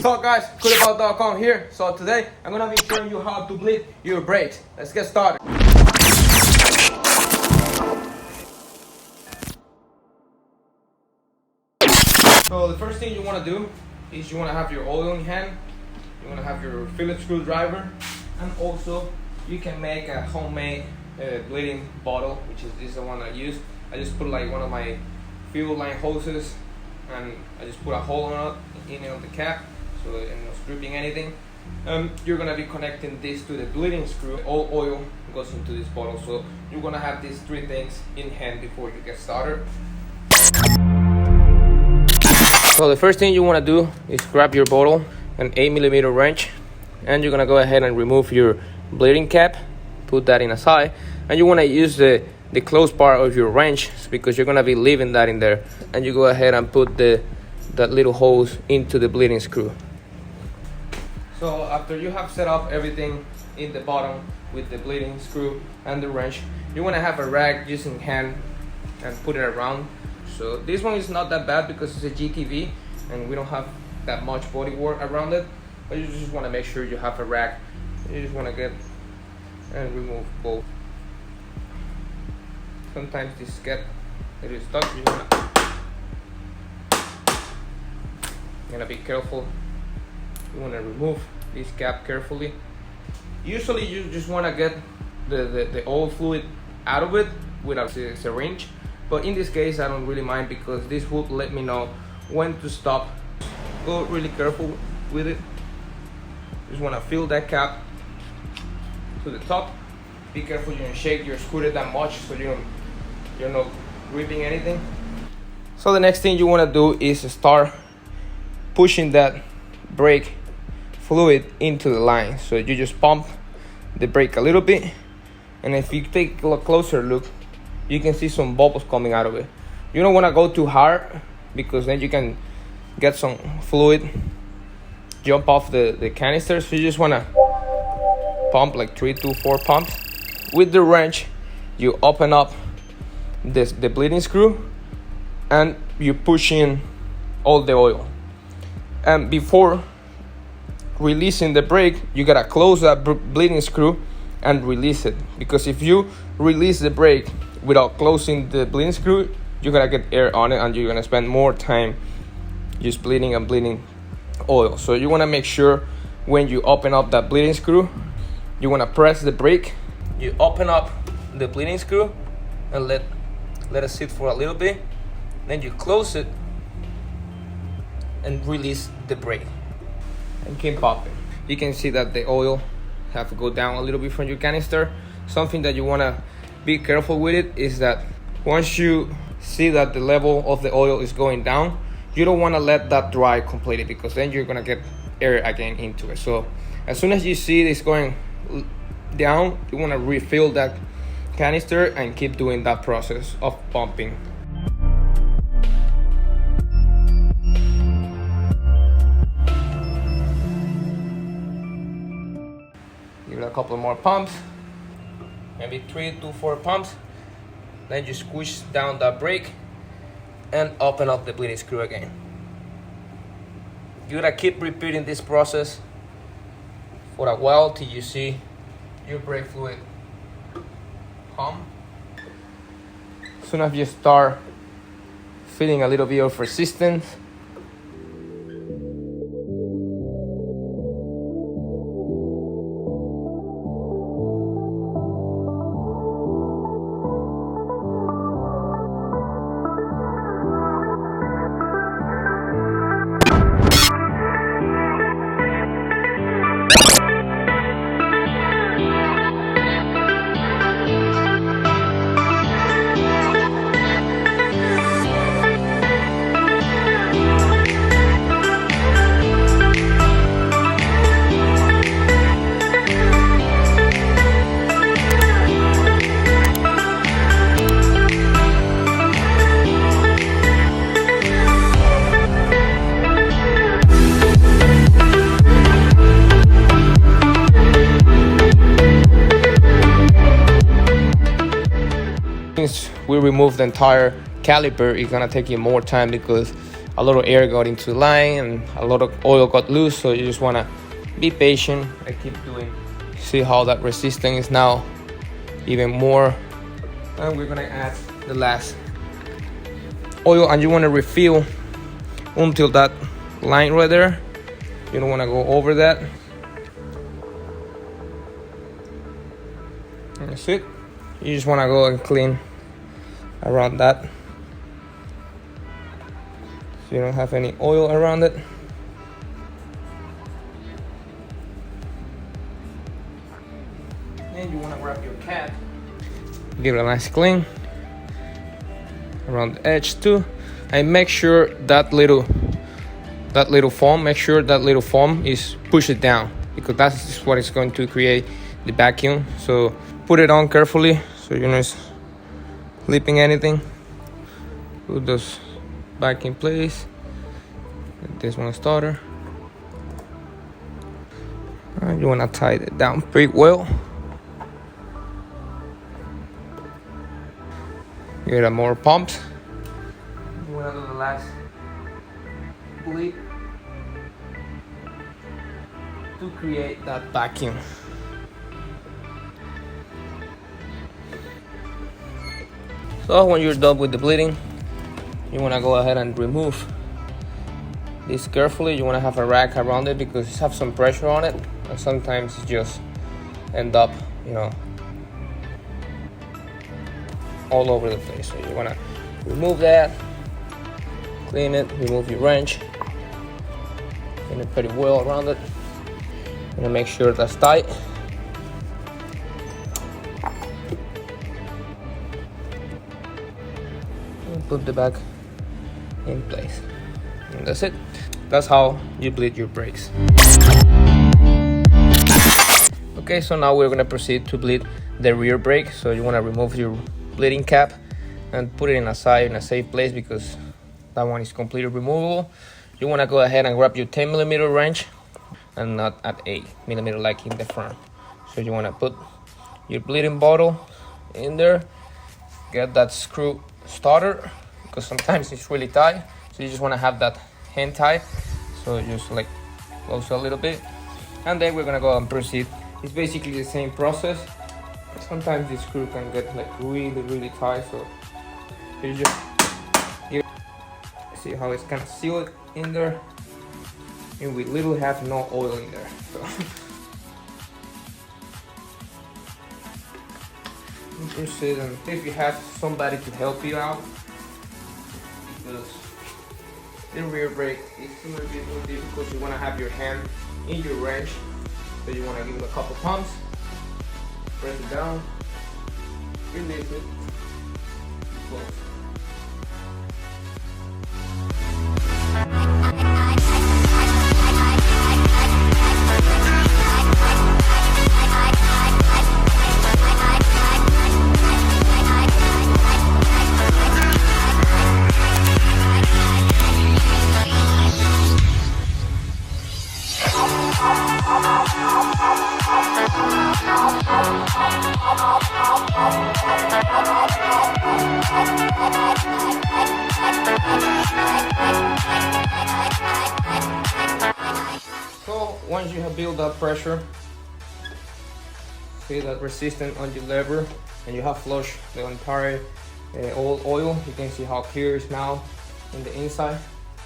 What's up guys, coolabout.com here. So today I'm gonna be showing you how to bleed your brakes. Let's get started. So the first thing you want to do is you want to have your oil in hand, you want to have your Phillips screwdriver, and also you can make a homemade bleeding bottle, which is the one I use. I just put like one of my fuel line hoses and I just put a hole on the cap so it's not stripping anything. You're gonna be connecting this to the bleeding screw. All oil goes into this bottle, so you're gonna have these three things in hand before you get started. So the first thing you want to do is grab your bottle, an 8mm wrench, and you're gonna go ahead and remove your bleeding cap, put that in a side, and you want to use the closed part of your wrench because you're gonna be leaving that in there, and you go ahead and put that little hose into the bleeding screw. So after you have set up everything in the bottom with the bleeding screw and the wrench, you want to have a rag using hand and put it around. So this one is not that bad because it's a GTV and we don't have that much bodywork around it, but you just want to make sure you have a rag. You just want to get and remove both. Sometimes this get a little stuck. You're gonna be careful. You want to remove this cap carefully. Usually you just want to get the oil fluid out of it with a syringe, but in this case I don't really mind because this would let me know when to stop. Go really careful with it. Just want to fill that cap to the top. Be careful you don't shake your scooter that much so you're not gripping anything. So the next thing you want to do is start pushing that brake fluid into the line. So you just pump the brake a little bit, and if you take a closer look, you can see some bubbles coming out of it. You don't want to go too hard because then you can get some fluid jump off the canister. So you just want to pump like 3 to 4 pumps. With the wrench, you open up the bleeding screw and you push in all the oil. And before releasing the brake, you gotta close that bleeding screw and release it, because if you release the brake without closing the bleeding screw, you're gonna get air on it and you're gonna spend more time just bleeding oil. So you want to make sure when you open up that bleeding screw, you want to press the brake, you open up the bleeding screw and let it sit for a little bit, then you close it and release the brake and keep popping. You can see that the oil have to go down a little bit from your canister. Something that you want to be careful with it is that once you see that the level of the oil is going down, you don't want to let that dry completely because then you're gonna get air again into it. So as soon as you see this going down, you want to refill that canister and keep doing that process of pumping. Give it a couple more pumps, maybe 3 to 4 pumps. Then you squish down that brake and open up the bleeding screw again. You gotta keep repeating this process for a while till you see your brake fluid pump. As soon as you start feeling a little bit of resistance, since we remove the entire caliper, it's gonna take you more time because a lot of air got into the line and a lot of oil got loose. So you just want to be patient and keep doing. See how that resistance is now even more. And we're gonna add the last oil, and you want to refill until that line right there. You don't want to go over that. And that's it. You just want to go and clean around that so you don't have any oil around it. And you want to grab your cap, give it a nice clean around the edge too, and make sure that little foam, make sure that little foam is push it down, because that's what is going to create the vacuum. So put it on carefully so you're not slipping anything. Put those back in place. This one starter. And you want to tie it down pretty well. Get more pumps. You want to do the last bleed to create that vacuum. So when you're done with the bleeding, you want to go ahead and remove this carefully. You want to have a rack around it because it has some pressure on it, and sometimes it just end up, all over the place. So you want to remove that, clean it, remove your wrench, clean it pretty well around it, and make sure that's tight. And put the back in place. And that's it. That's how you bleed your brakes. Okay, so now we're gonna proceed to bleed the rear brake. So you wanna remove your bleeding cap and put it in a side in a safe place, because that one is completely removable. You wanna go ahead and grab your 10mm wrench and not at 8mm like in the front. So you wanna put your bleeding bottle in there, get that screw starter, because sometimes it's really tight. So you just wanna have that hand tight. So just like close a little bit, and then we're gonna go and proceed. It's basically the same process. Sometimes this screw can get like really tight, so you just see how it's kind of sealed in there, and we literally have no oil in there. So proceed, and if you have somebody to help you out, because the rear brake is a little bit more difficult. You want to have your hand in your wrench, so you want to give it a couple pumps, press it down, release it, close. So once you have built that pressure, see that resistance on your lever, and you have flushed the entire old oil, you can see how clear it's now in the inside.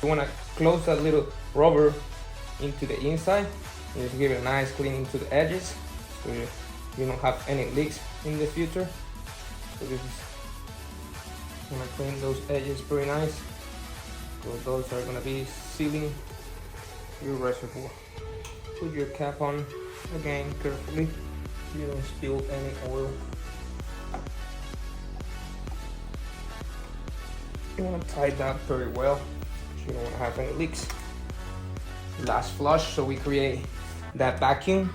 You want to close that little rubber into the inside and just give it a nice clean into the edges, so you don't have any leaks in the future. So this is gonna clean those edges pretty nice. So those are gonna be sealing your reservoir. Put your cap on again carefully so you don't spill any oil. You want to tie that very well so you don't want to have any leaks. Last flush, so we create that vacuum.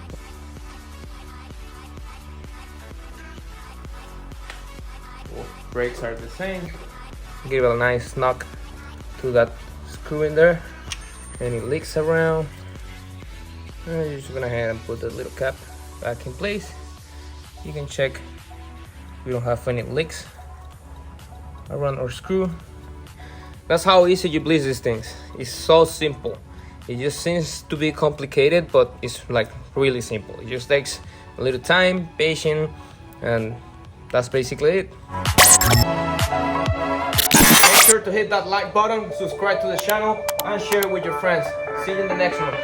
Both brakes are the same. Give it a nice knock to that screw in there. Any leaks around, and you're just gonna ahead and put the little cap back in place. You can check we don't have any leaks around our screw. That's how easy you bleach these things. It's so simple. It just seems to be complicated, but it's like really simple. It just takes a little time, patience, and that's basically it. Make sure to hit that like button, subscribe to the channel, and share it with your friends. See you in the next one.